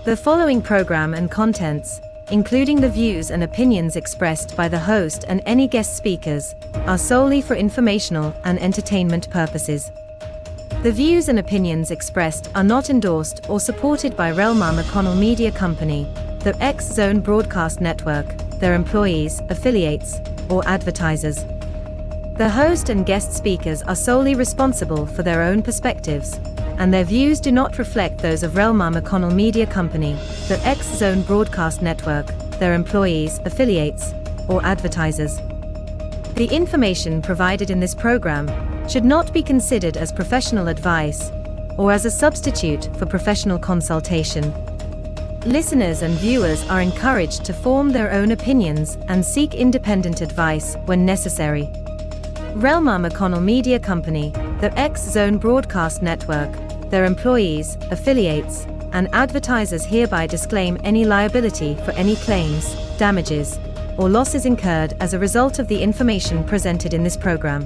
The following program and contents, including the views and opinions expressed by the host and any guest speakers, are solely for informational and entertainment purposes. The views and opinions expressed are not endorsed or supported by Relmar McConnell Media Company, the X-Zone Broadcast Network, their employees, affiliates, or advertisers. The host and guest speakers are solely responsible for their own perspectives, and their views do not reflect those of Relmar McConnell Media Company, the X-Zone Broadcast Network, their employees, affiliates, or advertisers. The information provided in this program should not be considered as professional advice or as a substitute for professional consultation. Listeners and viewers are encouraged to form their own opinions and seek independent advice when necessary. Relmar McConnell Media Company, the X-Zone Broadcast Network, their employees, affiliates, and advertisers hereby disclaim any liability for any claims, damages, or losses incurred as a result of the information presented in this program.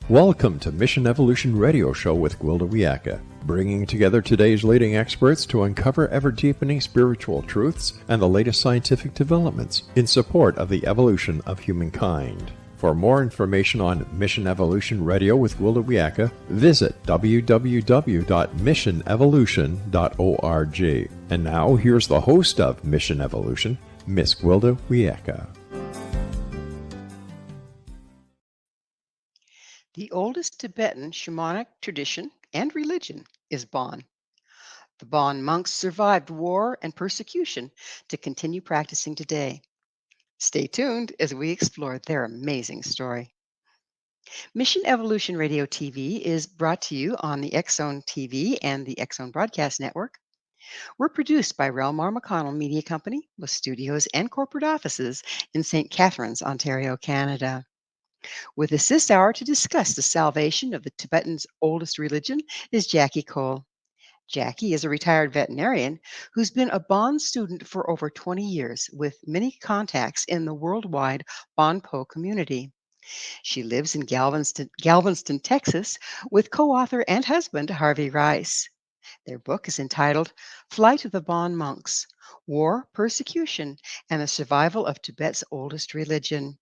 Welcome to Mission Evolution Radio Show with Gwilda Wiyaka, bringing together today's leading experts to uncover ever-deepening spiritual truths and the latest scientific developments in support of the evolution of humankind. For more information on Mission Evolution Radio with Gwilda Wiyaka, visit www.missionevolution.org. And now, here's the host of Mission Evolution, Miss Gwilda Wiyaka. The oldest Tibetan shamanic tradition and religion is Bon. The Bon monks survived war and persecution to continue practicing today. Stay tuned as we explore their amazing story. Mission Evolution Radio TV is brought to you on the X-Zone TV and the X-Zone Broadcast Network. We're produced by Relmar McConnell Media Company with studios and corporate offices in St. Catharines, Ontario, Canada. With us this hour to discuss the salvation of the Tibetans' oldest religion is Jackie Cole. Jackie is a retired veterinarian who's been a Bon student for over 20 years with many contacts in the worldwide Bönpo community. She lives in Galveston, Texas, with co-author and husband Harvey Rice. Their book is entitled Flight of the Bon Monks, War, Persecution, and the Survival of Tibet's Oldest Religion.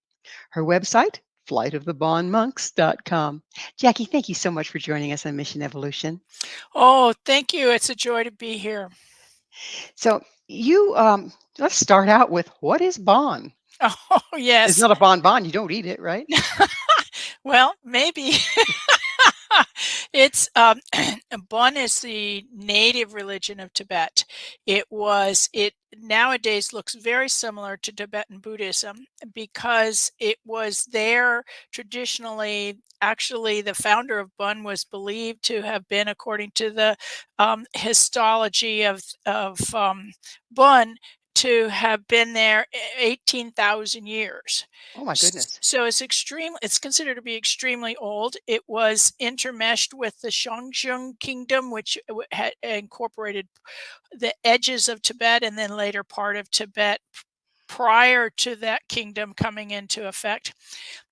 Her website, flightofthebonmonks.com. Jackie, thank you so much for joining us on Mission Evolution. Oh, thank you. It's a joy to be here. So let's start out with, what is Bon? Oh, yes. It's not a bonbon. You don't eat it, right? Well, maybe. It's Bon is the native religion of Tibet. It nowadays looks very similar to Tibetan Buddhism because it was there traditionally. Actually, the founder of Bon was believed to have been, according to the histology of Bon, to have been there 18,000 years. Oh my goodness. So it's considered to be extremely old. It was intermeshed with the Xiongzheng kingdom, which had incorporated the edges of Tibet and then later part of Tibet prior to that kingdom coming into effect.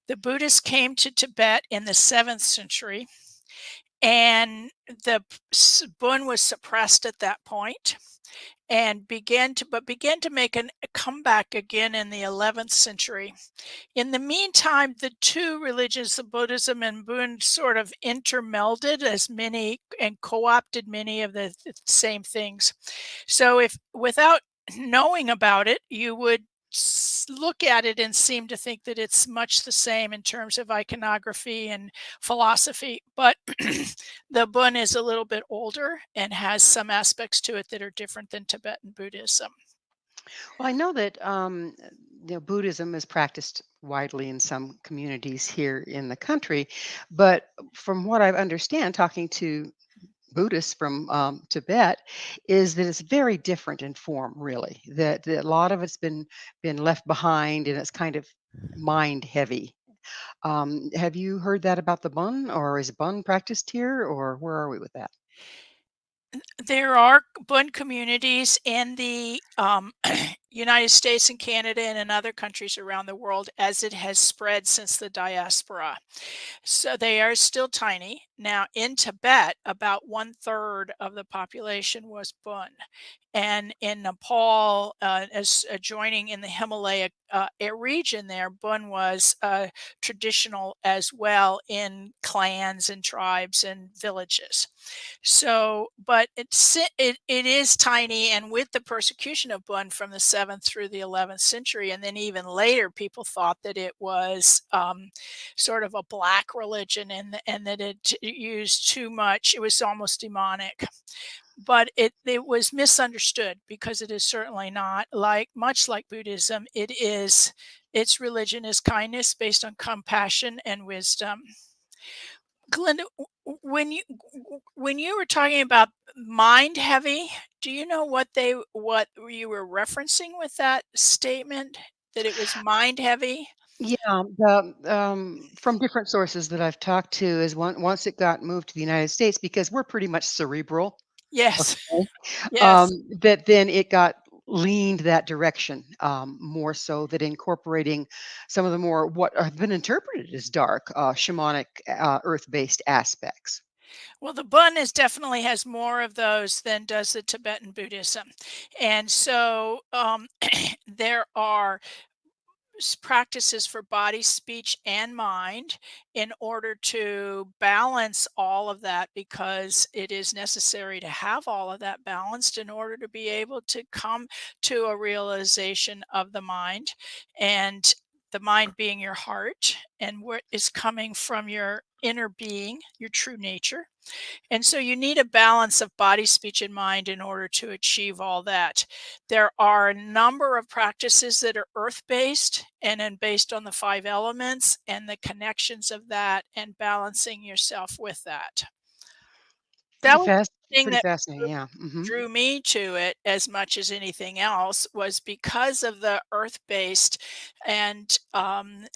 The Buddhists came to Tibet in the 7th century, and the Bon was suppressed at that point, and began to make a comeback again in the 11th century. In the meantime, the two religions of Buddhism and Bon sort of intermelded and co-opted many of the same things. So if without knowing about it, you would look at it and seem to think that it's much the same in terms of iconography and philosophy, but the Bön is a little bit older and has some aspects to it that are different than Tibetan Buddhism. Well, I know that Buddhism is practiced widely in some communities here in the country, but from what I understand, talking to Buddhists from Tibet, is that it's very different in form. Really, that a lot of it's been left behind, and it's kind of mind heavy. Have you heard that about the Bön, or is Bön practiced here, or where are we with that? There are Bön communities in the United States and Canada and in other countries around the world as it has spread since the diaspora. So they are still tiny. Now, in Tibet, about one third of the population was Bön. And in Nepal, as adjoining in the Himalaya region there, Bön was traditional as well in clans and tribes and villages. So, but it is tiny, and with the persecution of Bön from the 7th through the 11th century, and then even later, people thought that it was sort of a black religion, and that it used too much. It was almost demonic, but it was misunderstood because it is certainly not like much like Buddhism. Its religion is kindness based on compassion and wisdom. Glinda, when you were talking about mind heavy, do you know what you were referencing with that statement? That it was mind heavy? Yeah, from different sources that I've talked to is once it got moved to the United States, because we're pretty much cerebral, Yes. okay, Yes. that then it got leaned that direction, more so that incorporating some of the more what have been interpreted as dark, shamanic, earth-based aspects. Well, the Bun is definitely has more of those than does the Tibetan Buddhism. And so there are practices for body, speech, and mind in order to balance all of that, because it is necessary to have all of that balanced in order to be able to come to a realization of the mind, and the mind being your heart and what is coming from your inner being, your true nature. And so you need a balance of body, speech, and mind in order to achieve all that. There are a number of practices that are earth based and then based on the five elements and the connections of that and balancing yourself with that. Pretty That was fast, the thing pretty that fascinating. Yeah. Hmm. drew me to it as much as anything else, was because of the earth based and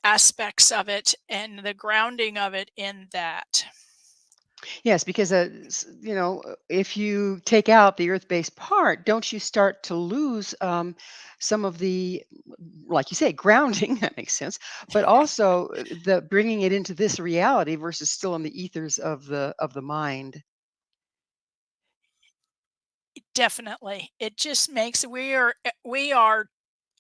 aspects of it and the grounding of it in that. Yes, because if you take out the earth-based part, don't you start to lose some of the, like you say, grounding? That makes sense, but also the bringing it into this reality versus still in the ethers of the mind. Definitely. It just makes we are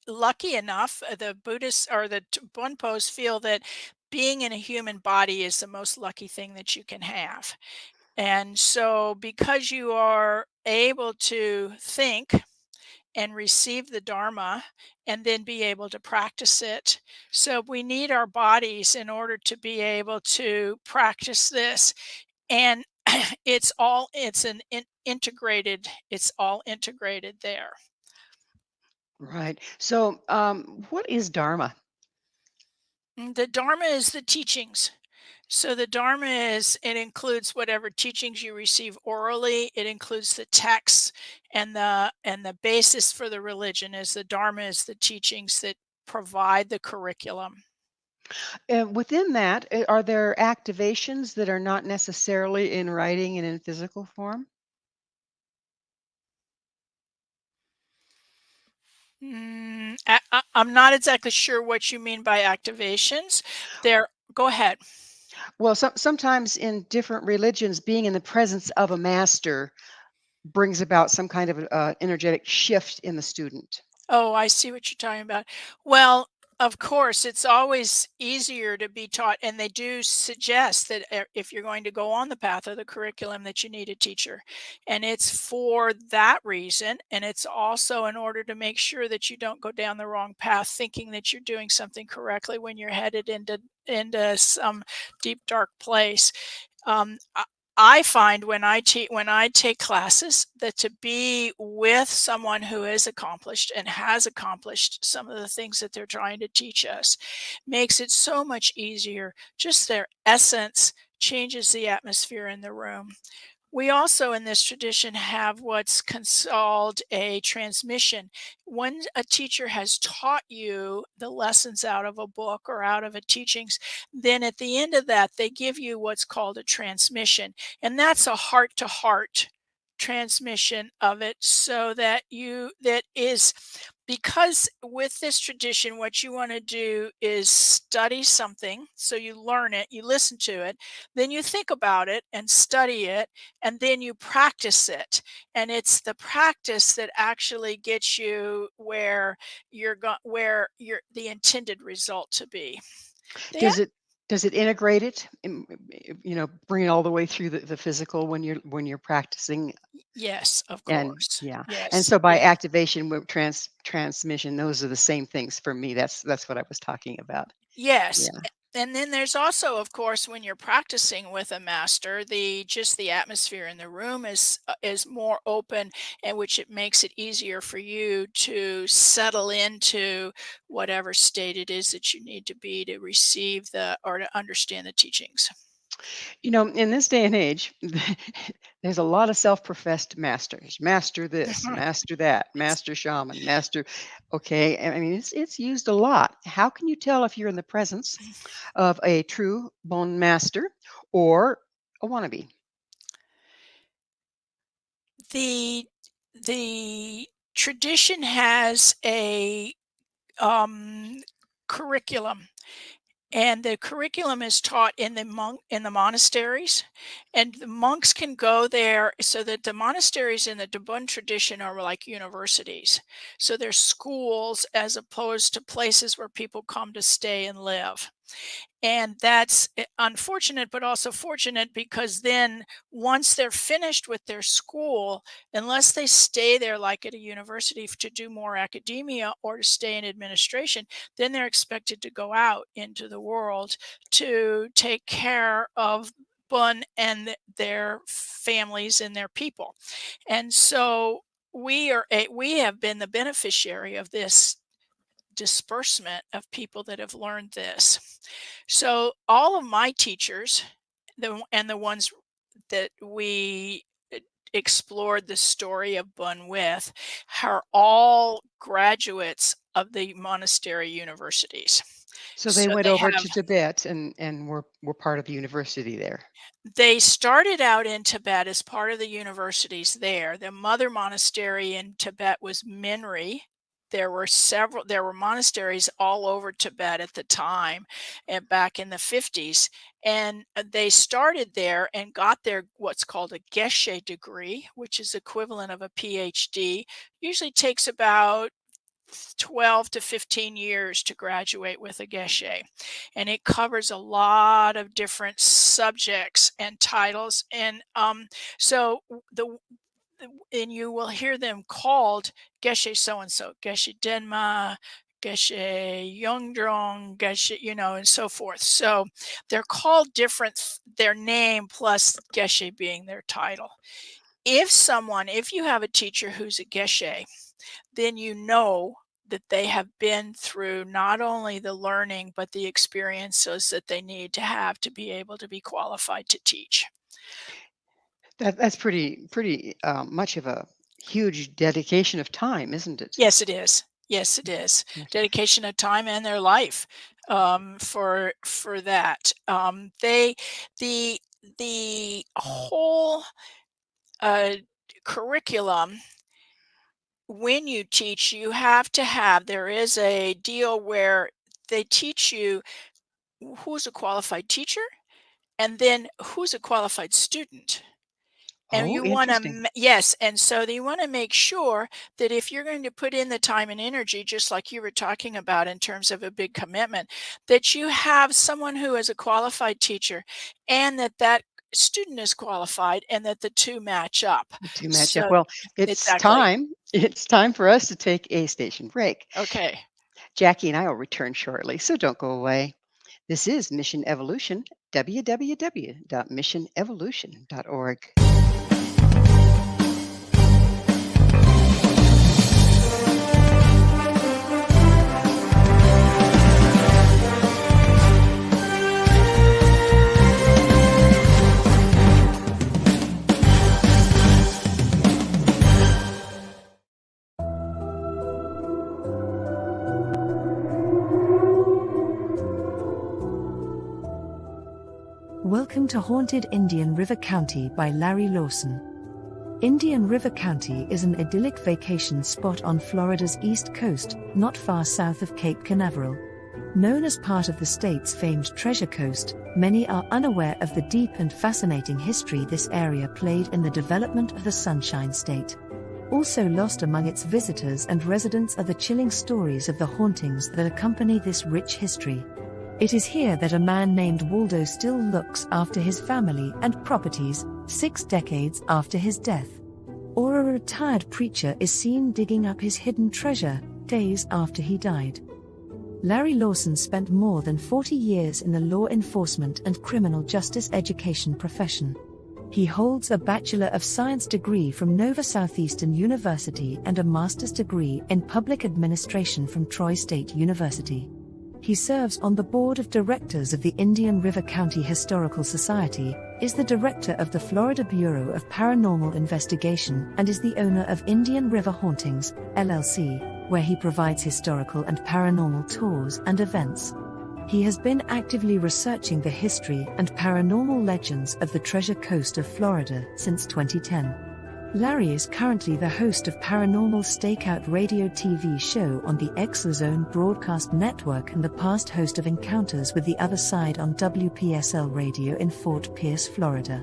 lucky enough, the Buddhists or the Bonpos feel that being in a human body is the most lucky thing that you can have. And so because you are able to think and receive the Dharma and then be able to practice it. So we need our bodies in order to be able to practice this. And it's all integrated there. Right. So, what is Dharma? The Dharma is the teachings. So the Dharma it includes whatever teachings you receive orally. It includes the texts, and the basis for the religion is the Dharma is the teachings that provide the curriculum. And within that, are there activations that are not necessarily in writing and in physical form? I'm not exactly sure what you mean by activations. There, go ahead. Well, sometimes in different religions, being in the presence of a master brings about some kind of energetic shift in the student. Oh, I see what you're talking about. Well, Of course, it's always easier to be taught, and they do suggest that if you're going to go on the path of the curriculum, that you need a teacher. And it's for that reason. And it's also in order to make sure that you don't go down the wrong path thinking that you're doing something correctly when you're headed into some deep, dark place. I find when I take classes that to be with someone who is accomplished and has accomplished some of the things that they're trying to teach us makes it so much easier. Just their essence changes the atmosphere in the room. We also in this tradition have what's called a transmission. When a teacher has taught you the lessons out of a book or out of a teachings, then at the end of that, they give you what's called a transmission. And that's a heart to heart transmission of it, so that that is, because with this tradition what you want to do is study something, so you learn it, you listen to it, then you think about it and study it, and then you practice it. And it's the practice that actually gets you where you're the intended result to be. They Does it integrate it? Bring it all the way through the physical when you're practicing. Yes, of And course. yeah, and Yes, so by yeah. activation with transmission, those are the same things for me. That's what I was talking about. Yes. Yeah. And then there's also, of course, when you're practicing with a master, the atmosphere in the room is more open, and which it makes it easier for you to settle into whatever state it is that you need to be to receive the or to understand the teachings. In this day and age, there's a lot of self-professed masters. Master this, master that, master shaman, master. Okay, I mean it's used a lot. How can you tell if you're in the presence of a true bone master or a wannabe? The the tradition has a um, curriculum, and the curriculum is taught in the monasteries, and the monks can go there, so that the monasteries in the Dabun tradition are like universities. So they're schools as opposed to places where people come to stay and live. And that's unfortunate, but also fortunate, because then once they're finished with their school, unless they stay there like at a university to do more academia or to stay in administration, then they're expected to go out into the world to take care of Bun and their families and their people. And so we have been the beneficiary of this disbursement of people that have learned this. So all of my teachers, the ones that we explored the story of Bun with, are all graduates of the monastery universities. So they So went they over have to Tibet and were part of the university there. they started out in Tibet as part of the universities there. The mother monastery in Tibet was Minri. There were monasteries all over Tibet at the time, and back in the 50s. And they started there and got their what's called a geshe degree, which is equivalent of a PhD. Usually takes about 12 to 15 years to graduate with a geshe, and it covers a lot of different subjects and titles. And so the and you will hear them called geshe so and so, geshe denma, geshe yongdrong, geshe, and so forth. So they're called different, their name plus geshe being their title. If you have a teacher who's a geshe, then you know that they have been through not only the learning but the experiences that they need to have to be able to be qualified to teach. That's pretty much of a huge dedication of time, isn't it? Yes, it is. Yes, it is. Yes. Dedication of time and their life for that. They the whole uh, curriculum, when you teach, you have to have, there is a deal where they teach you who's a qualified teacher and then who's a qualified student. And Oh, you want interesting. to, yes, and so you want to make sure that if you're going to put in the time and energy, just like you were talking about in terms of a big commitment, that you have someone who is a qualified teacher and that student is qualified and that the two match up. The two match up. So, Well, it's exactly. time. It's time for us to take a station break. Okay. Jackie and I will return shortly, so don't go away. This is Mission Evolution, www.missionevolution.org. Welcome to Haunted Indian River County by Larry Lawson. Indian River County is an idyllic vacation spot on Florida's east coast, not far south of Cape Canaveral. Known as part of the state's famed Treasure Coast, many are unaware of the deep and fascinating history this area played in the development of the Sunshine State. Also lost among its visitors and residents are the chilling stories of the hauntings that accompany this rich history. It is here that a man named Waldo still looks after his family and properties, 6 decades after his death. Or a retired preacher is seen digging up his hidden treasure, days after he died. Larry Lawson spent more than 40 years in the law enforcement and criminal justice education profession. He holds a Bachelor of Science degree from Nova Southeastern University and a master's degree in public administration from Troy State University. He serves on the board of directors of the Indian River County Historical Society, is the director of the Florida Bureau of Paranormal Investigation, and is the owner of Indian River Hauntings, LLC, where he provides historical and paranormal tours and events. He has been actively researching the history and paranormal legends of the Treasure Coast of Florida since 2010. Larry is currently the host of Paranormal Stakeout radio TV show on the Exozone Broadcast Network and the past host of Encounters with the Other Side on WPSL Radio in Fort Pierce, Florida.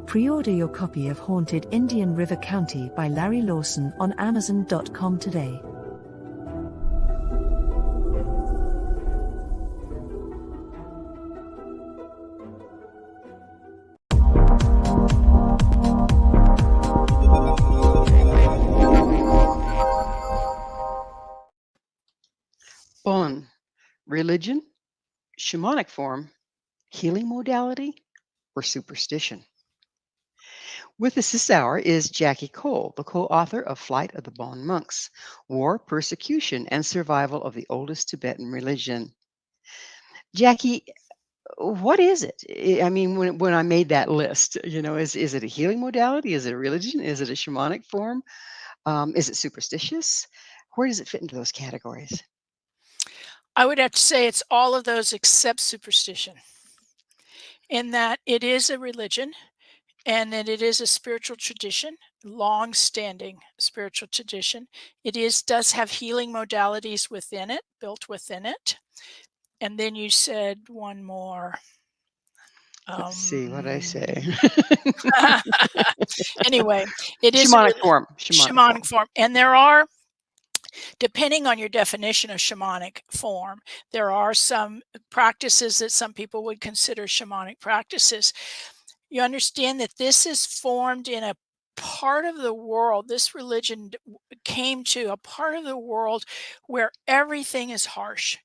Pre-order your copy of Haunted Indian River County by Larry Lawson on Amazon.com today. Bon, religion, shamanic form, healing modality, or superstition. With us this hour is Jackie Cole, the co-author of Flight of the Bon Monks, War, Persecution, and Survival of the Oldest Tibetan Religion. Jackie, what is it? I mean, when I made that list, is it a healing modality? Is it a religion? Is it a shamanic form? Is it superstitious? Where does it fit into those categories? I would have to say it's all of those except superstition, in that it is a religion and that it is a spiritual tradition, long-standing spiritual tradition. Does have healing modalities within it, built within it. And then you said one more. Let's see what I say. Anyway, it is Shamanic form. shamanic form. And there are, depending on your definition of shamanic form, there are some practices that some people would consider shamanic practices. You understand that this is formed in a part of the world, this religion came to a part of the world where everything is harsh.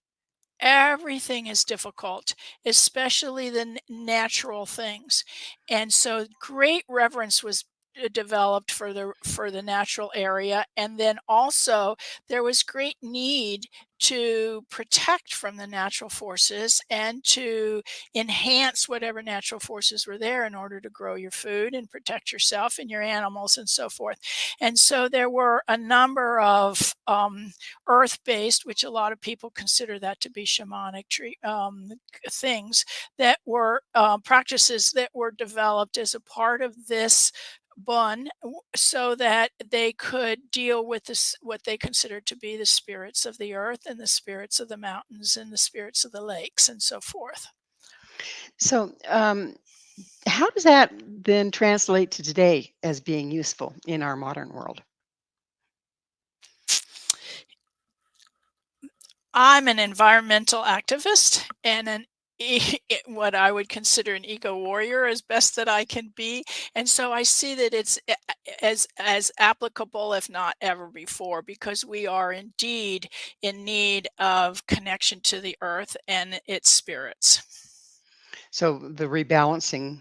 Everything is difficult, especially the natural things. And so great reverence was developed for the natural area, and then also there was great need to protect from the natural forces and to enhance whatever natural forces were there in order to grow your food and protect yourself and your animals and so forth. And so there were a number of earth-based, which a lot of people consider that to be shamanic things, that were practices that were developed as a part of this Bön, so that they could deal with this, what they considered to be the spirits of the earth and the spirits of the mountains and the spirits of the lakes and so forth. So, how does that then translate to today as being useful in our modern world? I'm an environmental activist and what I would consider an eco warrior as best that I can be, and so I see that it's as applicable, if not ever before, because we are indeed in need of connection to the earth and its spirits. So the rebalancing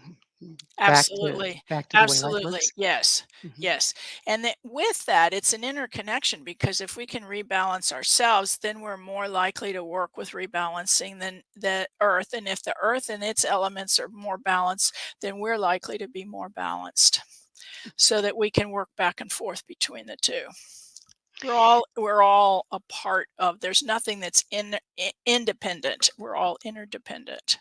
Absolutely. back to the way life Absolutely. works. Yes. Mhm. Yes. And that with that, it's an interconnection because if we can rebalance ourselves, then we're more likely to work with rebalancing than the earth. And if the earth and its elements are more balanced, then we're likely to be more balanced so that we can work back and forth between the two. We're all a part of, there's nothing that's independent. We're all interdependent.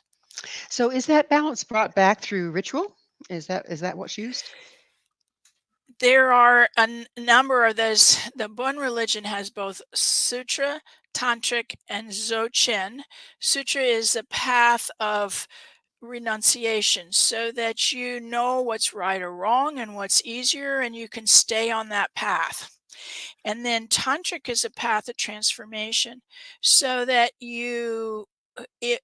So is that balance brought back through ritual? Is that what's used? There are a number of those. The Bon religion has both sutra, tantric, and dzogchen. Sutra is a path of renunciation so that you know what's right or wrong and what's easier, and you can stay on that path. And then tantric is a path of transformation so that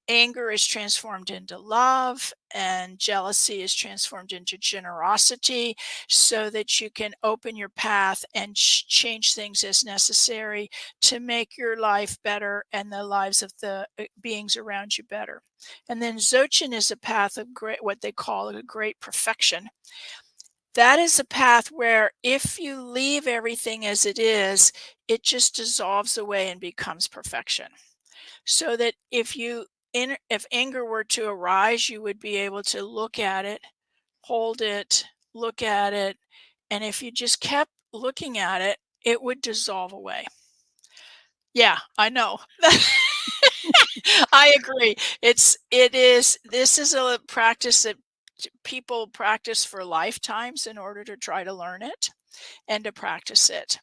anger is transformed into love and jealousy is transformed into generosity so that you can open your path and change things as necessary to make your life better and the lives of the beings around you better. And then Dzogchen is a path of great, what they call a great perfection. That is a path where if you leave everything as it is, it just dissolves away and becomes perfection. So that if anger were to arise, you would be able to look at it, hold it, look at it, and if you just kept looking at it, it would dissolve away. Yeah, I know. I agree. This is a practice that people practice for lifetimes in order to try to learn it and to practice it.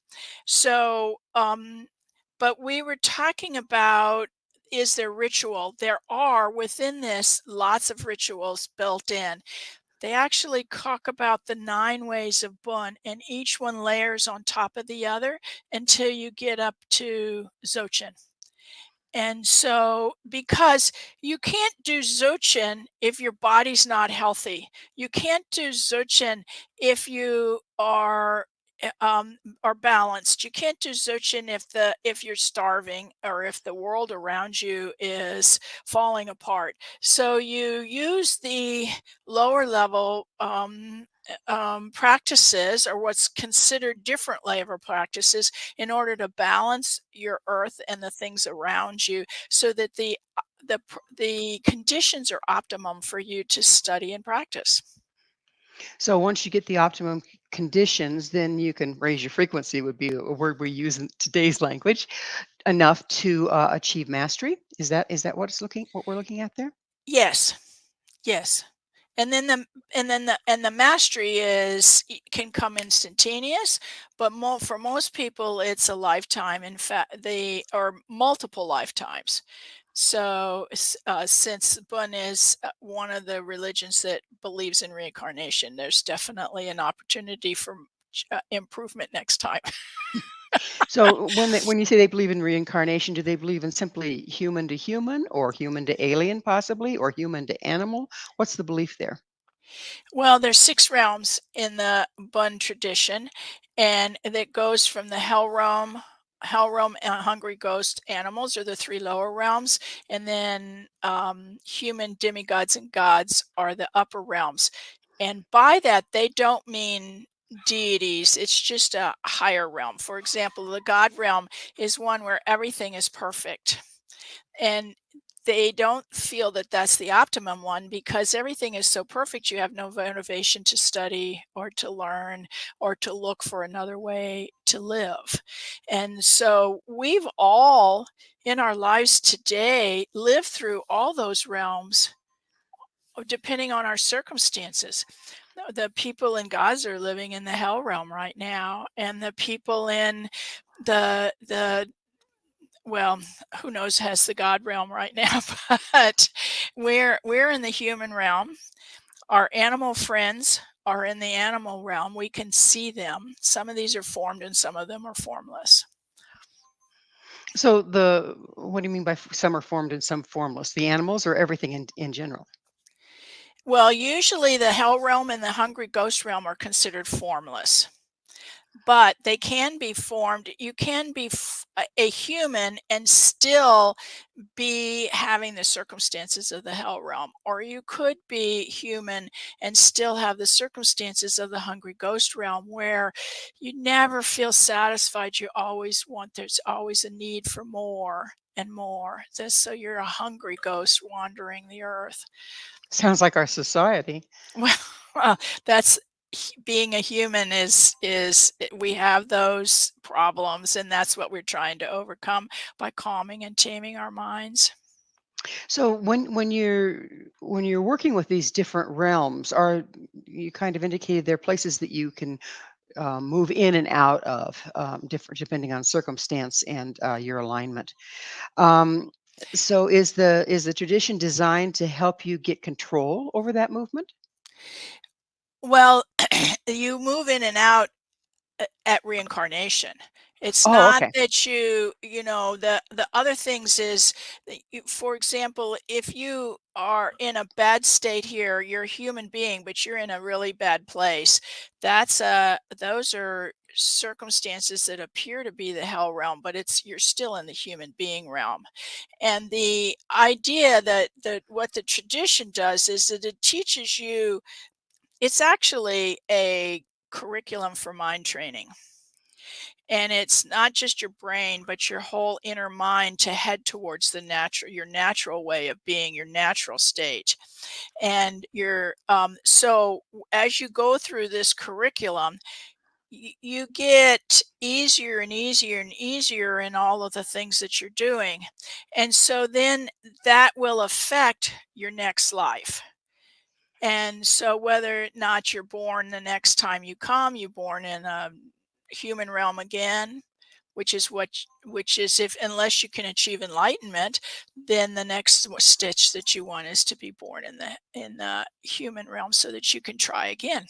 So, but we were talking about, is there ritual? There are within this lots of rituals built in. They actually talk about the 9 ways of Bön, and each one layers on top of the other until you get up to Dzogchen. And so, because you can't do Dzogchen if your body's not healthy, you can't do Dzogchen if you are balanced. You can't do Dzogchen if you're starving or if the world around you is falling apart. So you use the lower level practices or what's considered different level practices in order to balance your earth and the things around you so that the conditions are optimum for you to study and practice. So once you get the optimum conditions, then you can raise your frequency would be a word we use in today's language, enough to achieve mastery. Is that what we're looking at there? Yes. Yes. And then the mastery can come instantaneous, but for most people it's a lifetime. In fact, they or multiple lifetimes. So since Bun is one of the religions that believes in reincarnation, there's definitely an opportunity for improvement next time. So when you say they believe in reincarnation, do they believe in simply human to human, or human to alien, possibly, or human to animal? What's the belief there? Well, there's 6 realms in the Bun tradition, and that goes from the hell realm, and hungry ghost animals are the 3 lower realms, and then, human demigods and gods are the upper realms. And by that, they don't mean deities, it's just a higher realm. For example, the God realm is one where everything is perfect. And they don't feel that that's the optimum one because everything is so perfect, you have no motivation to study or to learn or to look for another way to live. And so we've all in our lives today lived through all those realms depending on our circumstances. The people in Gaza are living in the hell realm right now, and the people in the well, who knows has the God realm right now, but we're in the human realm. Our animal friends are in the animal realm. We can see them. Some of these are formed and some of them are formless. So what do you mean by some are formed and some formless? The animals or everything in general? Well, usually the hell realm and the hungry ghost realm are considered formless, but they can be formed. You can be a human and still be having the circumstances of the hell realm, or you could be human and still have the circumstances of the hungry ghost realm where you never feel satisfied. You always want, there's always a need for more and more. So you're a hungry ghost wandering the earth. Sounds like our society. Well, that's being a human is we have those problems, and that's what we're trying to overcome by calming and taming our minds. So when you're working with these different realms, are you kind of indicated there are places that you can move in and out of, different depending on circumstance and your alignment. Um, so is the tradition designed to help you get control over that movement? Well, you move in and out at reincarnation. It's Oh, not okay. that the other things is that for example, if you are in a bad state here, you're a human being, but you're in a really bad place. Those are circumstances that appear to be the hell realm, but you're still in the human being realm. And the idea that what the tradition does is that it teaches you, it's actually a curriculum for mind training. And it's not just your brain, but your whole inner mind to head towards your natural way of being, your natural state. And as you go through this curriculum, you get easier and easier and easier in all of the things that you're doing. And so then that will affect your next life. And so whether or not you're born the next time you come, you're born in a human realm again, which is, if unless you can achieve enlightenment, then the next stitch that you want is to be born in the human realm so that you can try again.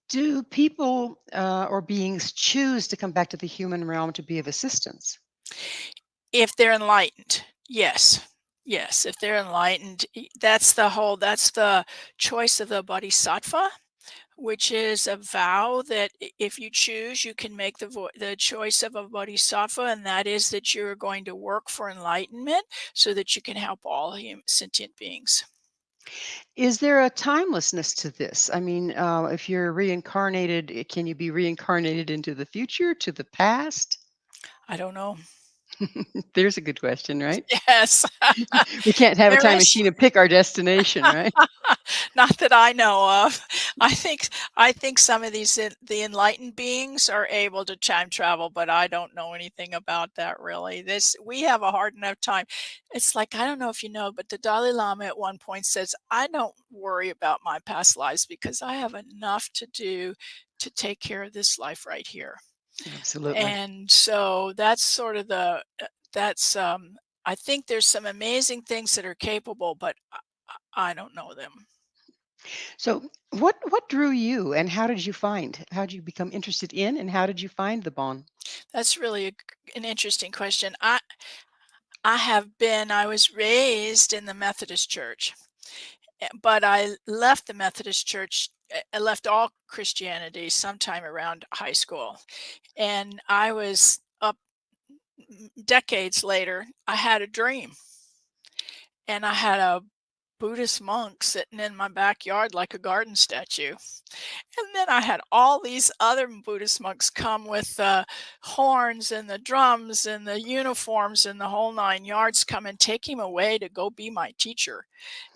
Do people or beings choose to come back to the human realm to be of assistance? If they're enlightened, yes. Yes, if they're enlightened, that's the choice of the bodhisattva, which is a vow that if you choose, you can make the choice of a bodhisattva, and that is that you're going to work for enlightenment so that you can help all sentient beings. Is there a timelessness to this? I mean, if you're reincarnated, can you be reincarnated into the future, to the past? I don't know. There's a good question, right? Yes, We can't have a there time is. machine and pick our destination, right? Not that I know of. I think some of the enlightened beings are able to time travel, but I don't know anything about that really. This We have a hard enough time. It's like, I don't know if you know, but the Dalai Lama at one point says, "I don't worry about my past lives because I have enough to do to take care of this life right here." Absolutely. And so that's sort of that's I think there's some amazing things that are capable, but I don't know them. So, what drew you, and how did you become interested in, and how did you find the bond? That's really an interesting question. I was raised in the Methodist church, but I left the Methodist church. I left all Christianity sometime around high school, and I was up decades later. I had a dream, and I had a Buddhist monk sitting in my backyard like a garden statue. And then I had all these other Buddhist monks come with the horns and the drums and the uniforms and the whole nine yards, come and take him away to go be my teacher.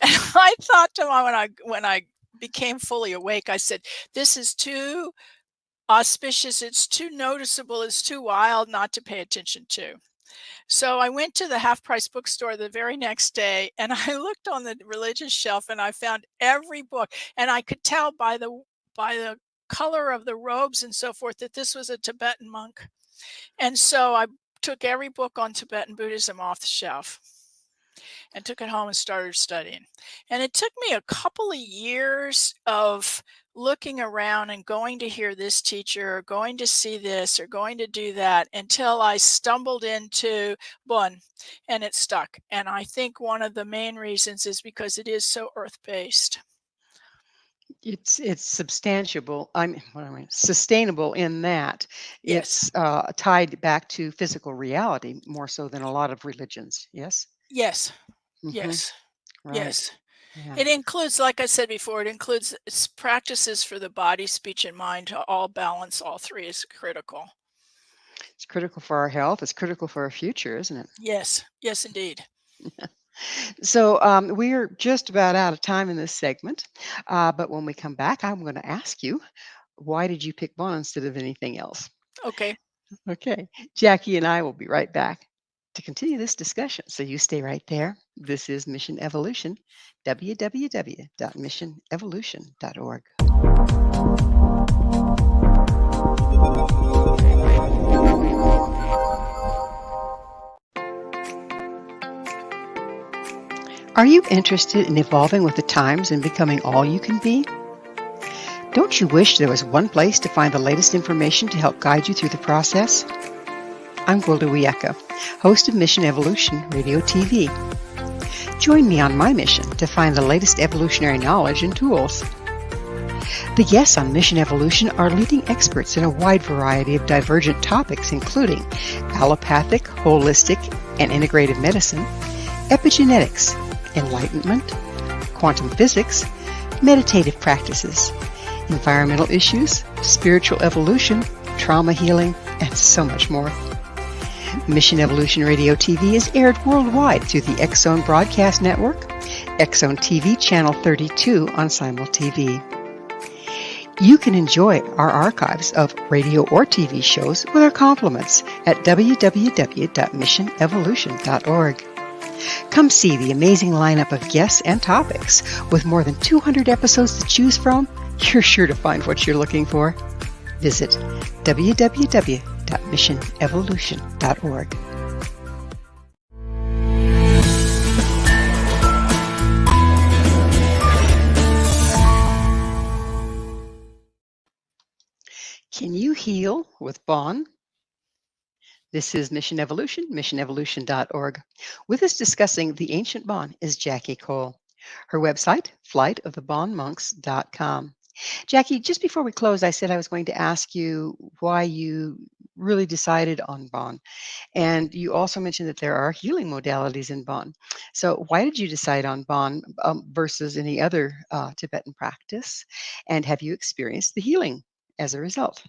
And I thought to my when I became fully awake, I said, "This is too auspicious. It's too noticeable. It's too wild not to pay attention to." So I went to the half price bookstore the very next day and I looked on the religious shelf and I found every book, and I could tell by the color of the robes and so forth that this was a Tibetan monk. And so I took every book on Tibetan Buddhism off the shelf. and took it home and started studying. And it took me a couple of years of looking around and going to hear this teacher, or going to see this, or going to do that until I stumbled into Bön and it stuck. And I think one of the main reasons is because it is so earth-based. It's substantiable. Sustainable in that Yes. it's tied back to physical reality more so than a lot of religions. Yes. Yes. Hmm. Yes. Right. Yes. Yeah. It includes, like I said before, it includes practices for the body, speech, and mind to all balance. All three is critical. It's critical for our health. It's critical for our future, isn't it? Yes. Yes, indeed. So we're just about out of time in this segment. But when we come back, I'm going to ask you, why did you pick Bond instead of anything else? Okay. Okay. Jackie and I will be right back to continue this discussion. So you stay right there. This is Mission Evolution, www.missionevolution.org. Are you interested in evolving with the times and becoming all you can be? Don't you wish there was one place to find the latest information to help guide you through the process? I'm Gwilda Wiyaka, host of Mission Evolution Radio TV. Join me on my mission to find the latest evolutionary knowledge and tools. The guests on Mission Evolution are leading experts in a wide variety of divergent topics, including allopathic, holistic, and integrative medicine, epigenetics, enlightenment, quantum physics, meditative practices, environmental issues, spiritual evolution, trauma healing, and so much more. Mission Evolution Radio TV is aired worldwide through the X-Zone Broadcast Network, X-Zone TV Channel 32 on Simul TV. You can enjoy our archives of radio or TV shows with our compliments at www.missionevolution.org. Come see the amazing lineup of guests and topics. With more than 200 episodes to choose from, you're sure to find what you're looking for. Visit www.missionevolution.org. Can you heal with Bond? This is Mission Evolution, missionevolution.org. With us discussing the ancient Bond is Jackie Cole. Her website, flightofthebondmonks.com. Jackie, just before we close, I said I was going to ask you why you really decided on Bond. And you also mentioned that there are healing modalities in Bond. So why did you decide on Bond versus any other Tibetan practice? And have you experienced the healing as a result?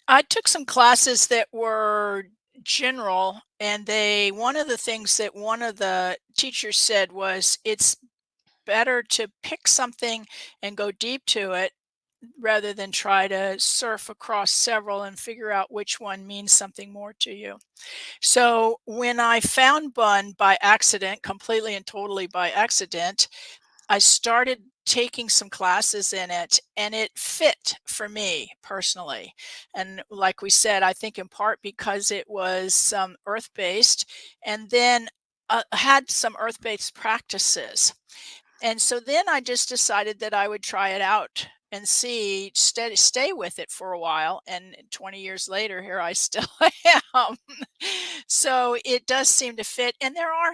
I took some classes that were general, and one of the things that one of the teachers said was it's better to pick something and go deep to it rather than try to surf across several and figure out which one means something more to you. So when I found Bun by accident, completely and totally by accident, I started taking some classes in it, and it fit for me personally. And like we said, I think in part because it was earth-based, and then had some earth-based practices. And so then I just decided that I would try it out and stay with it for a while. And 20 years later, here I still am. So it does seem to fit. And there are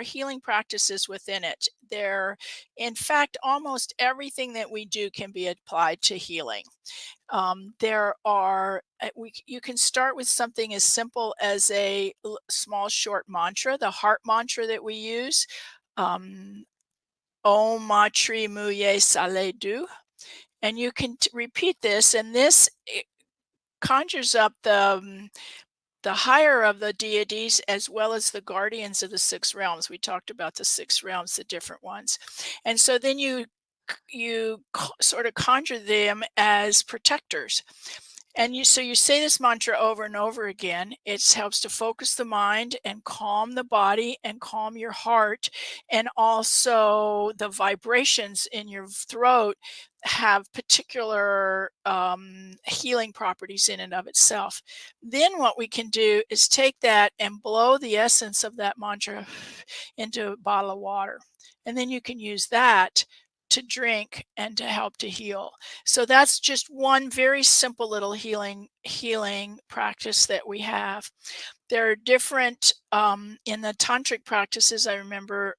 healing practices within it. In fact, almost everything that we do can be applied to healing. You can start with something as simple as a small short mantra, the heart mantra that we use. Om Matri Muye Sale Du. And you can repeat this, and it conjures up the higher of the deities as well as the guardians of the six realms. We talked about the six realms, the different ones. And so then you sort of conjure them as protectors. And so you say this mantra over and over again. It helps to focus the mind and calm the body and calm your heart. And also the vibrations in your throat have particular healing properties in and of itself. Then what we can do is take that and blow the essence of that mantra into a bottle of water. And then you can use that to drink and to help to heal. So that's just one very simple little healing practice that we have. There are different in the tantric practices. I remember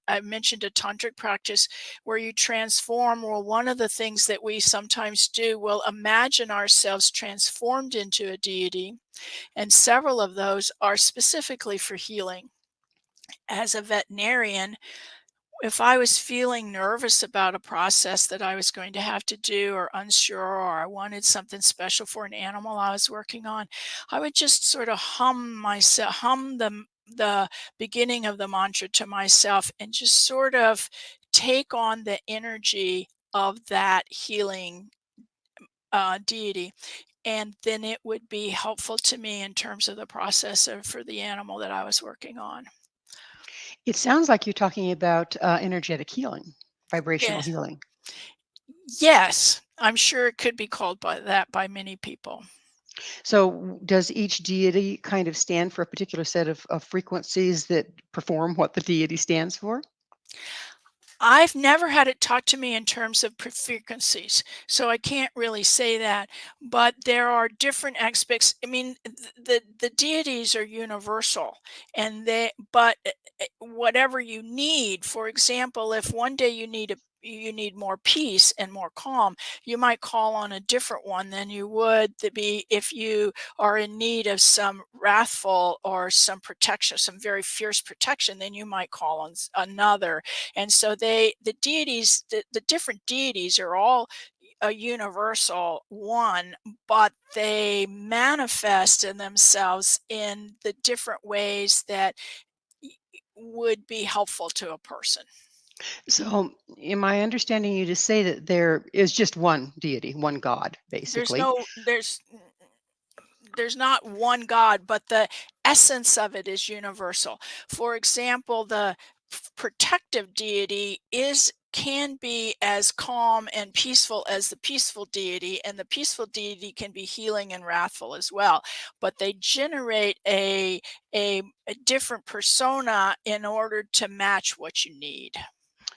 I mentioned a tantric practice where you transform. Well, one of the things that we sometimes do, we'll imagine ourselves transformed into a deity, and several of those are specifically for healing. As a veterinarian, if I was feeling nervous about a process that I was going to have to do, or unsure, or I wanted something special for an animal I was working on, I would just sort of hum the beginning of the mantra to myself and just sort of take on the energy of that healing deity. And then it would be helpful to me in terms of the process for the animal that I was working on. It sounds like you're talking about energetic healing, vibrational Yes. healing. Yes, I'm sure it could be called by that by many people. So, does each deity kind of stand for a particular set of frequencies that perform what the deity stands for? I've never had it taught to me in terms of frequencies, so I can't really say that. But there are different aspects. I mean, the deities are universal, and whatever you need. For example, if one day you need more peace and more calm, you might call on a different one than you would to be if you are in need of some wrathful or some protection, some very fierce protection. Then you might call on another. And so the different deities are all a universal one, but they manifest in themselves in the different ways that would be helpful to a person. So, am I understanding you to say that there is just one deity, one God, There's basically? no there's not one God, but the essence of it is universal. For example, the protective deity is can be as calm and peaceful as the peaceful deity, and the peaceful deity can be healing and wrathful as well. But they generate a different persona in order to match what you need.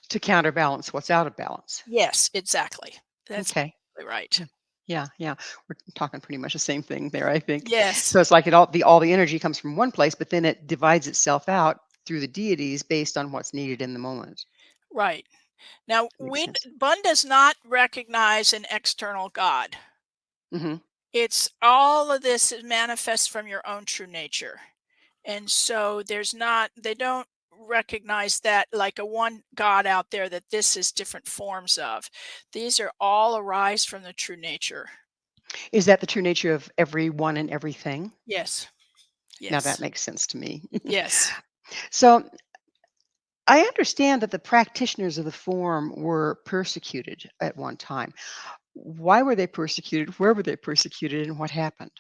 To counterbalance what's out of balance. Yes, exactly. That's Okay. exactly right. Yeah. Yeah, yeah. We're talking pretty much the same thing there, I think. Yes, So it's like all the energy comes from one place, but then it divides itself out through the deities based on what's needed in the moment. right. Now, Makes sense. Bun does not recognize an external God. Hmm. It's all of this is manifest from your own true nature. And so they don't recognize that like a one God out there that this is different forms of. These are all arise from the true nature. Is that the true nature of everyone and everything? Yes. Now that Yes. makes sense to me. Yes. So I understand that the practitioners of the form were persecuted at one time. Why were they persecuted? Where were they persecuted? And what happened?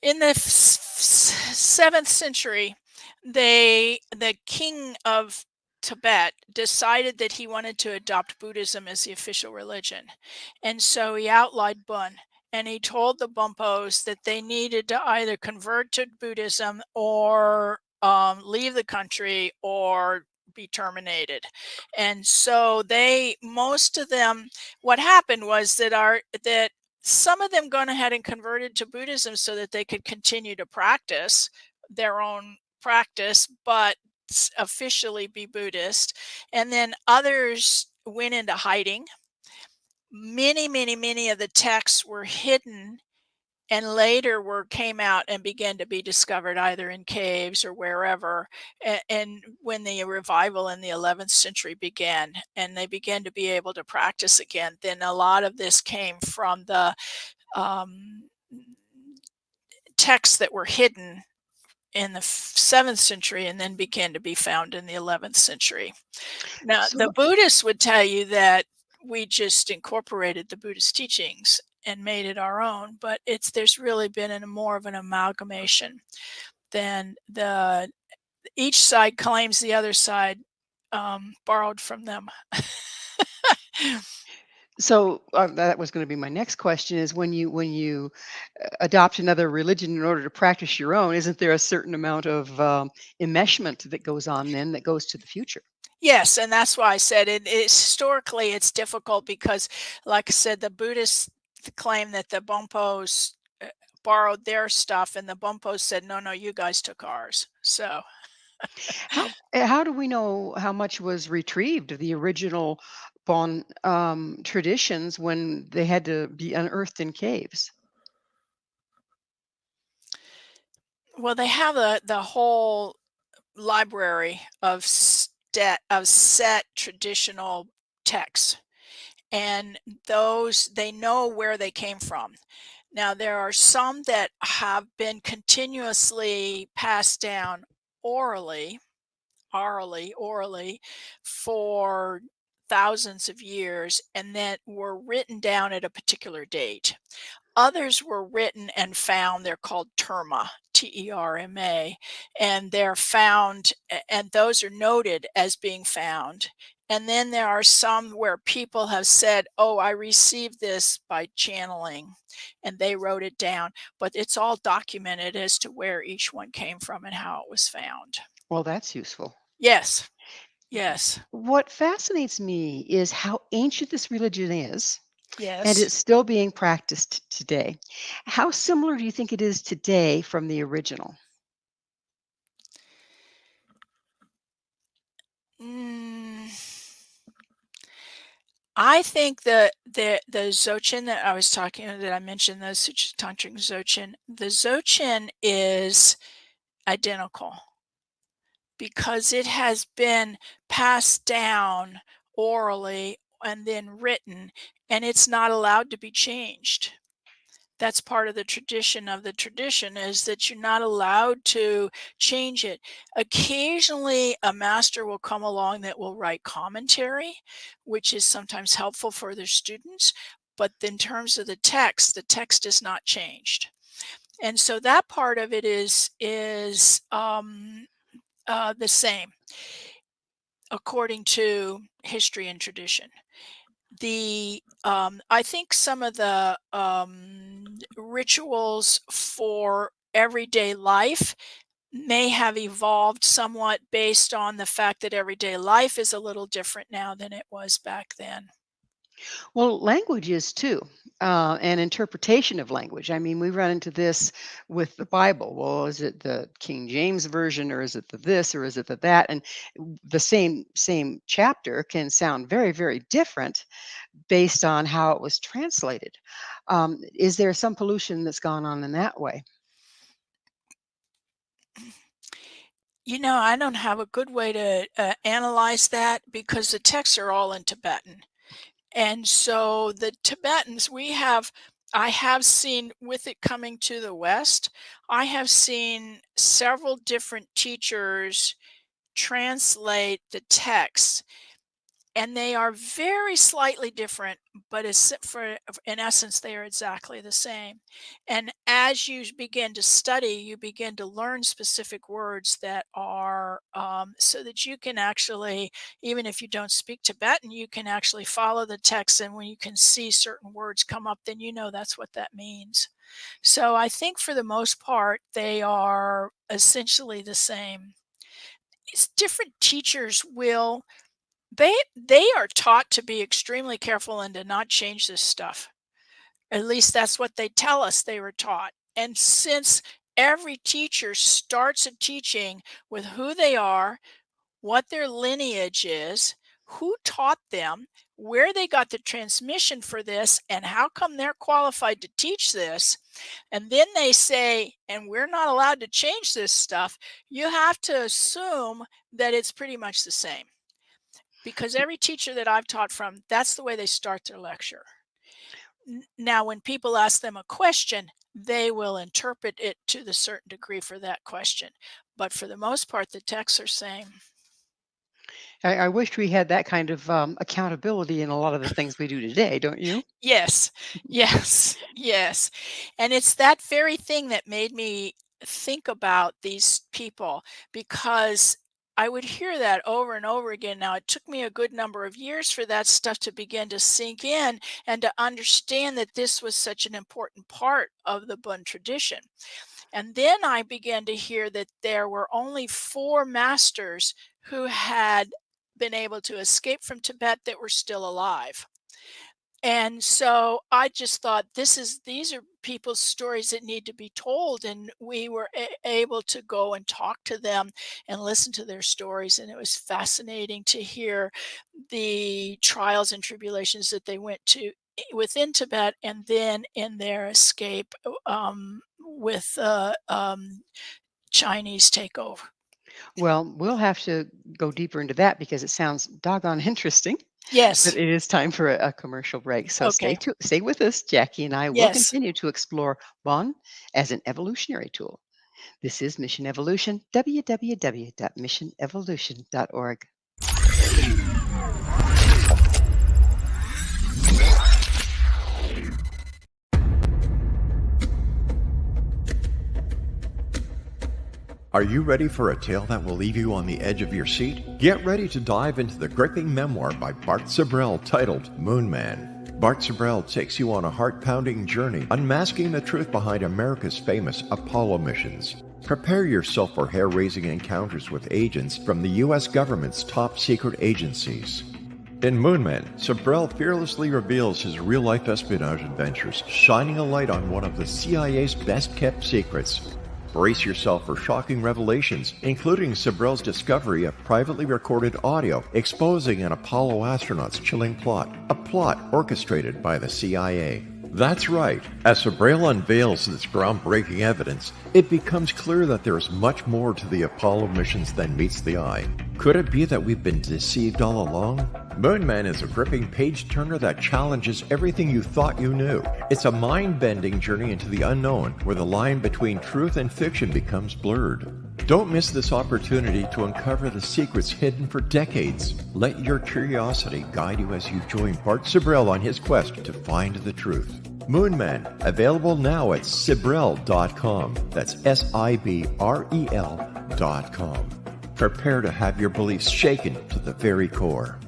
In the 7th century, the king of Tibet decided that he wanted to adopt Buddhism as the official religion. And so he outlawed Bön, and he told the Bönpos that they needed to either convert to Buddhism or leave the country or be terminated. And so most of them, what happened was that some of them gone ahead and converted to Buddhism so that they could continue to practice their own practice, but officially be Buddhist. And then others went into hiding. Many of the texts were hidden and later were came out and began to be discovered either in caves or wherever. And when the revival in the 11th century began and they began to be able to practice again, then a lot of this came from the um, texts that were hidden in the 7th century and then began to be found in the 11th century. Now, the So Buddhists would tell you that we just incorporated the Buddhist teachings, and made it our own. But there's really been more of an amalgamation than each side claims the other side borrowed from them. So that was going to be my next question: is when you adopt another religion in order to practice your own, isn't there a certain amount of enmeshment that goes on then that goes to the future? Yes, and that's why I said historically it's difficult because, like I said, the Buddhists claim that the Bönpos borrowed their stuff, and the Bönpos said, "No, no, you guys took ours." So, How do we know how much was retrieved of the original Bon traditions when they had to be unearthed in caves? well, they have the whole library of set traditional texts, and those they know where they came from. Now, there are some that have been continuously passed down orally, orally for thousands of years, and then were written down at a particular date. Others were written and found. They're called terma, Terma, and they're found, and those are noted as being found. And then there are some where people have said, "Oh, I received this by channeling," and they wrote it down. But it's all documented as to where each one came from and how it was found. Well, that's useful. Yes, yes, What fascinates me is how ancient this religion is, and yes. it's still being practiced today. How similar do you think it is today from the original? Mm. I think the Dzogchen that I was talking that I mentioned, the Tantric Dzogchen, the Dzogchen is identical because it has been passed down orally and then written, and it's not allowed to be changed. That's part of the tradition is that you're not allowed to change it. Occasionally, a master will come along that will write commentary, which is sometimes helpful for their students. But in terms of the text is not changed, and so that part of it is the same according to history and tradition. I think some of the rituals for everyday life may have evolved somewhat based on the fact that everyday life is a little different now than it was back then. Well, language is too, and interpretation of language. I mean, we run into this with the Bible. Well, is it the King James version, or is it the this, or is it the that? And the same chapter can sound very, very different based on how it was translated. Is there some pollution that's gone on in that way? I don't have a good way to analyze that because the texts are all in Tibetan. And so the Tibetans, I have seen with it coming to the West, I have seen several different teachers translate the texts, and they are very slightly different, but in essence, they are exactly the same. And as you begin to study, you begin to learn specific words that are so that you can actually, even if you don't speak Tibetan, you can actually follow the text. And when you can see certain words come up, then you know that's what that means. So I think for the most part, they are essentially the same. Different teachers will they are taught to be extremely careful and to not change this stuff. At least that's what they tell us they were taught. And since every teacher starts a teaching with who they are, what their lineage is, who taught them, where they got the transmission for this, and how come they're qualified to teach this, and then they say, and we're not allowed to change this stuff, you have to assume that it's pretty much the same because every teacher that I've taught from, that's the way they start their lecture. Now, when people ask them a question, they will interpret it to the certain degree for that question. But for the most part, the texts are same. I wish we had that kind of accountability in a lot of the things we do today, don't you? Yes, yes, yes. And it's that very thing that made me think about these people because I would hear that over and over again. Now, it took me a good number of years for that stuff to begin to sink in and to understand that this was such an important part of the Bun tradition. And then I began to hear that there were only four masters who had been able to escape from Tibet that were still alive. And so I just thought these are people's stories that need to be told, and we were able to go and talk to them and listen to their stories, and it was fascinating to hear the trials and tribulations that they went to within Tibet, and then in their escape with Chinese takeover. Well, we'll have to go deeper into that because it sounds doggone interesting. But Yes. it is time for a commercial break. So Okay. stay with us. Jackie and I will Yes. continue to explore Bon as an evolutionary tool. This is Mission Evolution, www.missionevolution.org. Are you ready for a tale that will leave you on the edge of your seat? Get ready to dive into the gripping memoir by Bart Sibrel titled Moon Man. Bart Sibrel takes you on a heart-pounding journey, unmasking the truth behind America's famous Apollo missions. Prepare yourself for hair-raising encounters with agents from the U.S. government's top secret agencies. In Moonman, Sibrel fearlessly reveals his real-life espionage adventures, shining a light on one of the CIA's best-kept secrets. Brace yourself for shocking revelations, including Sibrel's discovery of privately recorded audio exposing an Apollo astronaut's chilling plot, a plot orchestrated by the CIA. That's right. As Sibrel unveils this groundbreaking evidence, it becomes clear that there is much more to the Apollo missions than meets the eye. Could it be that we've been deceived all along? Moonman is a gripping page-turner that challenges everything you thought you knew. It's a mind-bending journey into the unknown, where the line between truth and fiction becomes blurred. Don't miss this opportunity to uncover the secrets hidden for decades. Let your curiosity guide you as you join Bart Sibrel on his quest to find the truth. Moonman, available now at Sibrel.com. That's Sibrel.com. Prepare to have your beliefs shaken to the very core.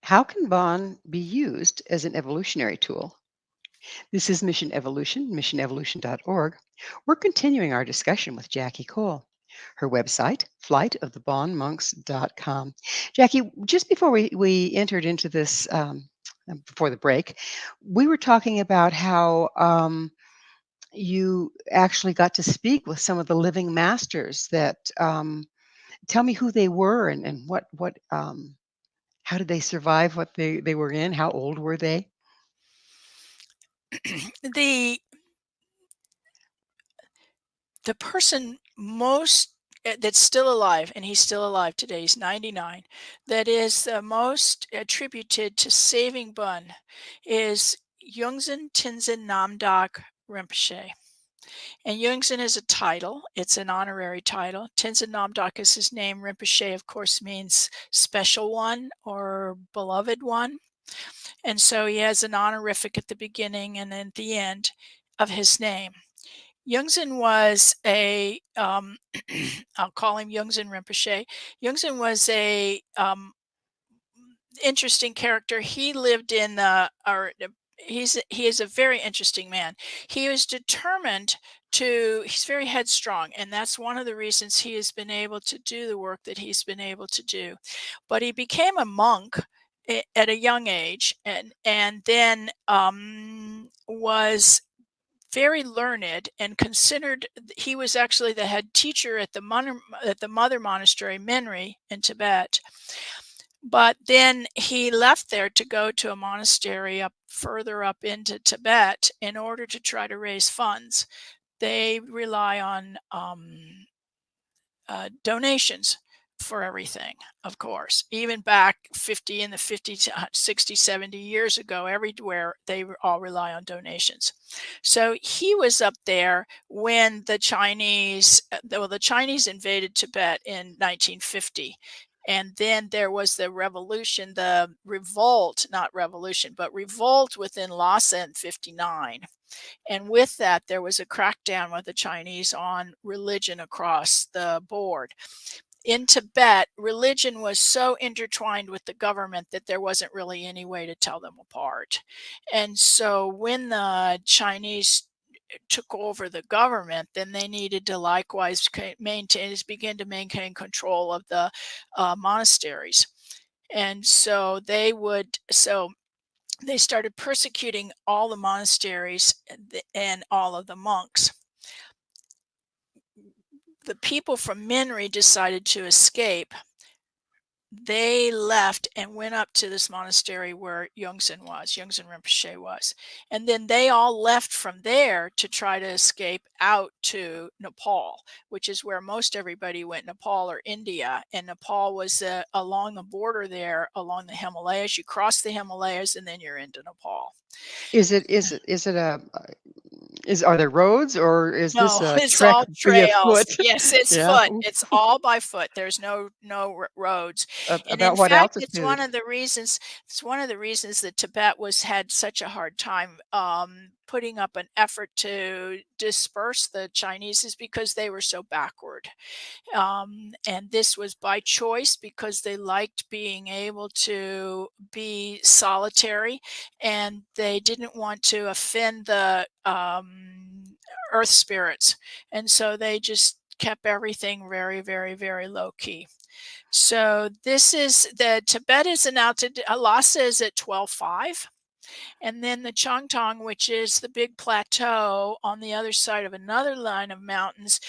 How can Bon be used as an evolutionary tool? This is Mission Evolution, missionevolution.org. We're continuing our discussion with Jackie Cole. Her website, flightofthebonmonks.com. Jackie, just before we entered into this, before the break, we were talking about how you actually got to speak with some of the living masters that tell me who they were and what how did they survive what they were in? How old were they? the the person most that's still alive, and he's still alive today, he's 99, that is the most attributed to saving Bun is Yungsan Tenzin Namdak Rinpoche. And Yungsan is a title, it's an honorary title. Tenzin Namdak is his name. Rinpoche, of course, means special one or beloved one. And so he has an honorific at the beginning and at the end of his name. Yungsan was a, I'll call him Yungsan Rinpoche. Yungsan was a interesting character. He lived in he is a very interesting man. He was determined he's very headstrong, and that's one of the reasons he has been able to do the work that he's been able to do. But he became a monk at a young age, and then was very learned and considered. He was actually the head teacher at the mother monastery Menri in Tibet. But then he left there to go to a monastery further up into Tibet in order to try to raise funds. They rely on donations for everything, of course. Even back 50 in the 50 to 60, 70 years ago, everywhere they all rely on donations. So he was up there when the Chinese, the Chinese invaded Tibet in 1950. And then there was the revolution, the revolt, not revolution, but revolt within Lhasa in 59. And with that, there was a crackdown with the Chinese on religion across the board. In Tibet, religion was so intertwined with the government that there wasn't really any way to tell them apart. And so when the Chinese took over the government, then they needed to likewise begin to maintain control of the monasteries. And so they started persecuting all the monasteries and all of the monks. The people from Minri decided to escape. They left and went up to this monastery where Yongzhen Rinpoche was. And then they all left from there to try to escape out to Nepal, which is where most everybody went, Nepal or India. And Nepal was along the border there, along the Himalayas. You cross the Himalayas and then you're into Nepal. Are there roads, or is this No, a it's trek all via trails. foot? Yes, it's Yeah. foot. It's all by foot. There's no roads. And in About what fact, it's altitude? one of the reasons that Tibet had such a hard time putting up an effort to disperse the Chinese, is because they were so backward. And this was by choice, because they liked being able to be solitary, and they didn't want to offend the earth spirits. And so they just kept everything very, very, very low key. So this is the Tibet is an altitude, Lhasa is at 12.5. And then the Changtong, which is the big plateau on the other side of another line of mountains,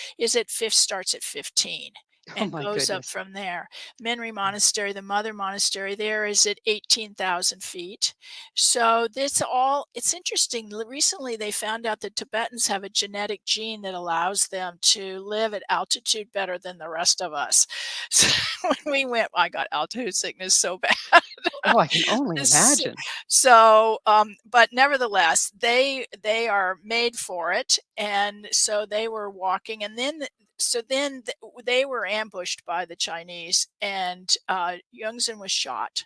starts at 15 Oh and my goes up goodness. from there. Minri Monastery, the mother monastery there, is at 18,000 feet. So it's interesting. Recently, they found out that Tibetans have a genetic gene that allows them to live at altitude better than the rest of us. So when we went, I got altitude sickness so bad. Oh, I can only imagine. So, but nevertheless, they are made for it, and so they were walking, and then they were ambushed by the Chinese, and Yongzhen was shot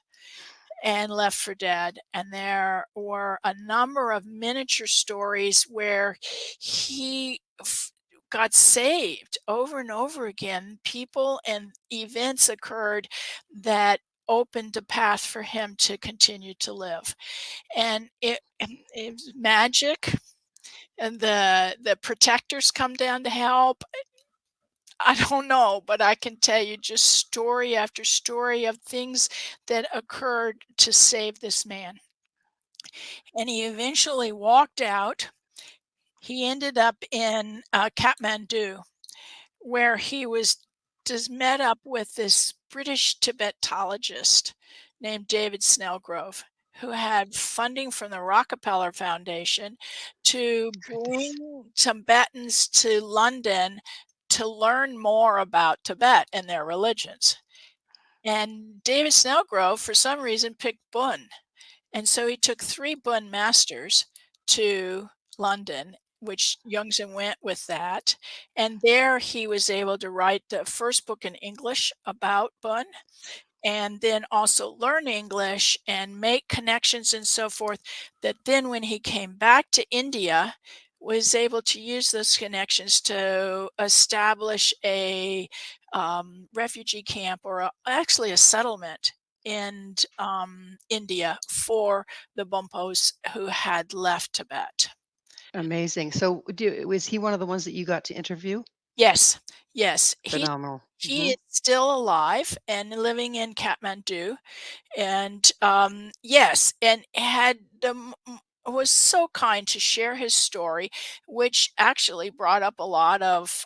and left for dead. And there were a number of miniature stories where he got saved over and over again. People and events occurred that opened a path for him to continue to live. And it was magic. And the protectors come down to help. I don't know, but I can tell you just story after story of things that occurred to save this man. And he eventually walked out. He ended up in Kathmandu, where he was just met up with this British Tibetologist named David Snellgrove, who had funding from the Rockefeller Foundation to Goodness. bring Tibetans to London to learn more about Tibet and their religions. And David Snellgrove, for some reason, picked Bön. And so he took 3 Bön masters to London, which Yongzhen went with that. And there he was able to write the first book in English about Bön, and then also learn English and make connections and so forth, that then when he came back to India, was able to use those connections to establish a refugee camp, or actually a settlement in India for the Bönpos who had left Tibet. Amazing. So, was he one of the ones that you got to interview? Yes, yes. Phenomenal. He is still alive and living in Kathmandu. And yes, and was so kind to share his story, which actually brought up a lot of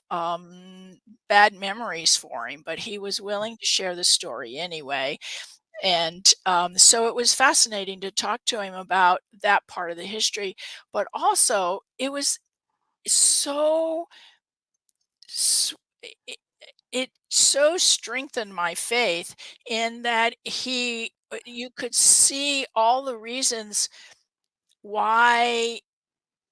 bad memories for him, but he was willing to share the story anyway. And so it was fascinating to talk to him about that part of the history, but also it was so it so strengthened my faith in that you could see all the reasons why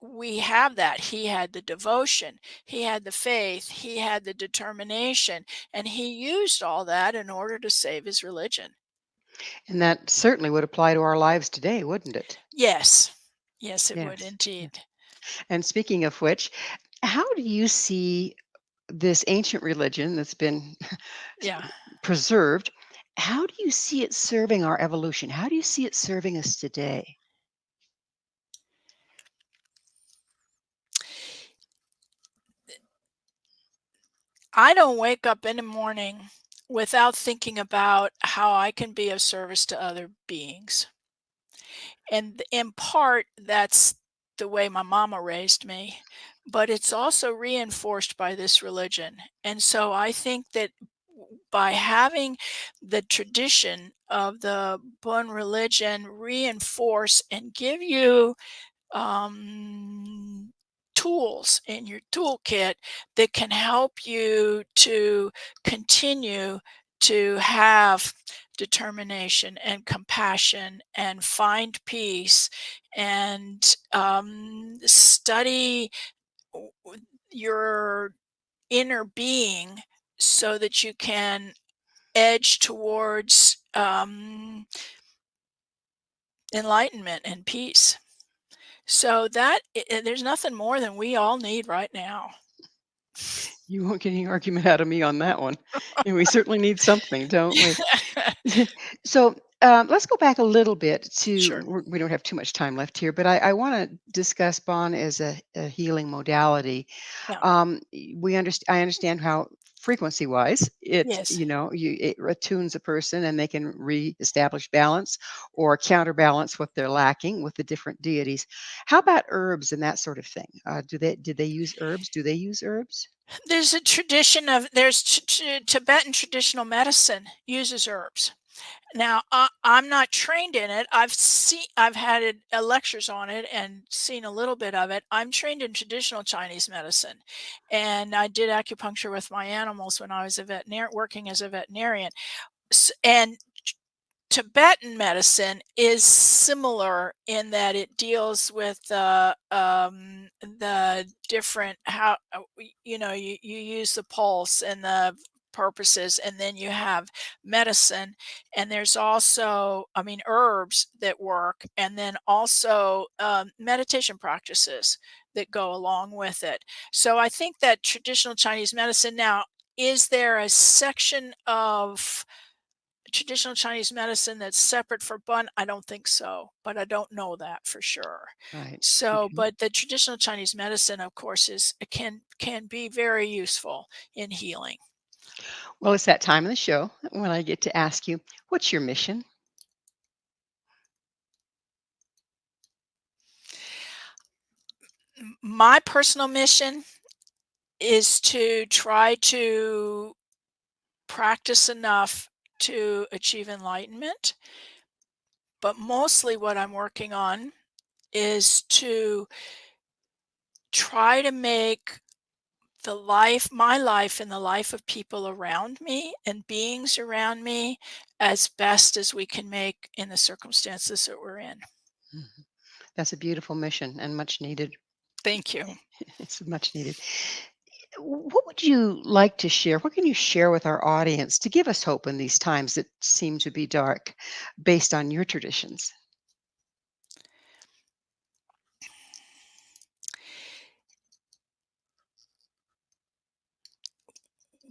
we have that. He had the devotion, he had the faith, he had the determination, and he used all that in order to save his religion. And that certainly would apply to our lives today, wouldn't it? Yes. Yes, it would Yes. Yeah. indeed. And speaking of which, how do you see this ancient religion that's been Yeah. preserved? How do you see it serving our evolution? How do you see it serving us today? I don't wake up in the morning without thinking about how I can be of service to other beings. And in part, that's the way my mama raised me, but it's also reinforced by this religion. And so I think that by having the tradition of the Bon religion reinforce and give you um, tools in your toolkit that can help you to continue to have determination and compassion and find peace and study your inner being so that you can edge towards enlightenment and peace. So there's nothing more than we all need right now. You won't get any argument out of me on that one. And we certainly need something, don't we? So let's go back a little bit to, Sure. we don't have too much time left here, but I want to discuss Bon as a healing modality. Yeah. I understand how frequency wise it, Yes. it attunes a person and they can reestablish balance or counterbalance what they're lacking with the different deities. How about herbs and that sort of thing? Did they use herbs? Do they use herbs? There's Tibetan traditional medicine uses herbs. Now, I'm not trained in it. I've had lectures on it and seen a little bit of it. I'm trained in traditional Chinese medicine, and I did acupuncture with my animals when I was working as a veterinarian. And Tibetan medicine is similar in that it deals with the different you use the pulse and the purposes, and then you have medicine, and there's also herbs that work, and then also meditation practices that go along with it. So I think that traditional Chinese medicine now, is there a section of traditional Chinese medicine that's separate for Bun? I don't think so, but I don't know that for sure. Right. So, Okay. but the traditional Chinese medicine, of course, can be very useful in healing. Well, it's that time of the show when I get to ask you, what's your mission? My personal mission is to try to practice enough to achieve enlightenment, but mostly what I'm working on is to try to make my life and the life of people around me and beings around me as best as we can make in the circumstances that we're in. Mhm. That's a beautiful mission and much needed. Thank you. It's much needed. What would you like to share? What can you share with our audience to give us hope in these times that seem to be dark based on your traditions?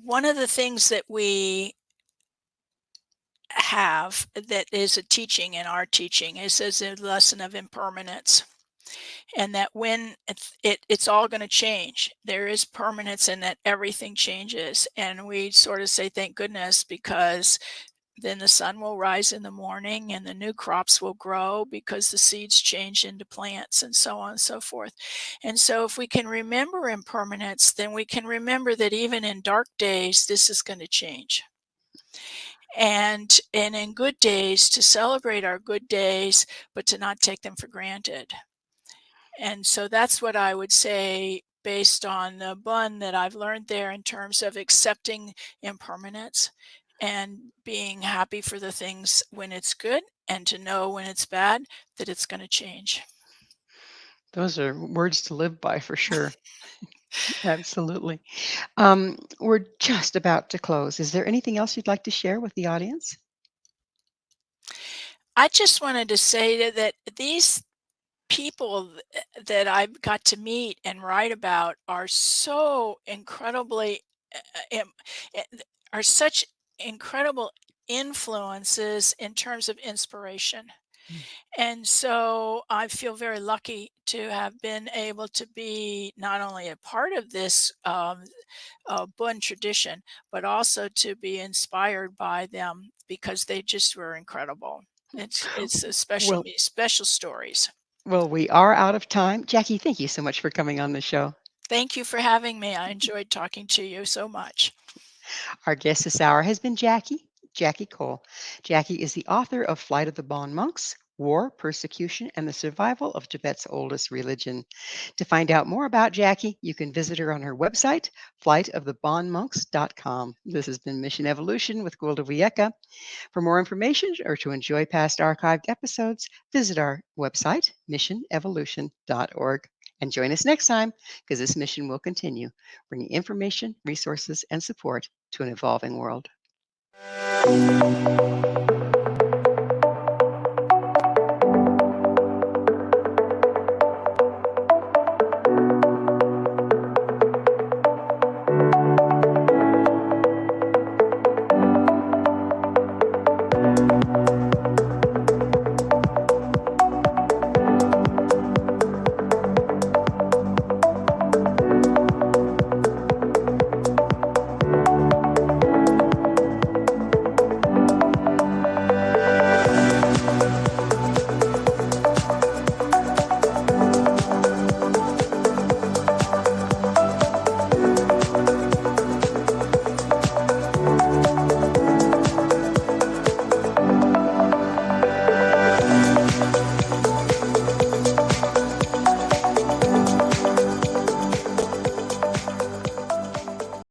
One of the things that we have that is a teaching in our teaching is as a lesson of impermanence, and that when it's all going to change, there is permanence in that everything changes, and we sort of say thank goodness, because then the sun will rise in the morning and the new crops will grow because the seeds change into plants and so on and so forth. And so if we can remember impermanence, then we can remember that even in dark days, this is going to change. And in good days, to celebrate our good days, but to not take them for granted. And so that's what I would say based on the Bön that I've learned there in terms of accepting impermanence and being happy for the things when it's good and to know when it's bad that it's going to change. Those are words to live by for sure. Absolutely. We're just about to close. Is there anything else you'd like to share with the audience? I just wanted to say that these people that I've got to meet and write about are so incredibly eh, are such incredible influences in terms of inspiration. Mm. And so I feel very lucky to have been able to be not only a part of this Bön tradition, but also to be inspired by them because they just were incredible. It's a Well, special stories. well, we are out of time. Jackie, thank you so much for coming on the show. Thank you for having me. I enjoyed talking to you so much. Our guest this hour has been Jackie Cole. Jackie is the author of Flight of the Bon Monks, War, Persecution, and the Survival of Tibet's Oldest Religion. To find out more about Jackie, you can visit her on her website, flightofthebonmonks.com. This has been Mission Evolution with Gwilda Wiyaka. For more information or to enjoy past archived episodes, visit our website, missionevolution.org. And join us next time because this mission will continue, bringing information, resources, and support to an evolving world.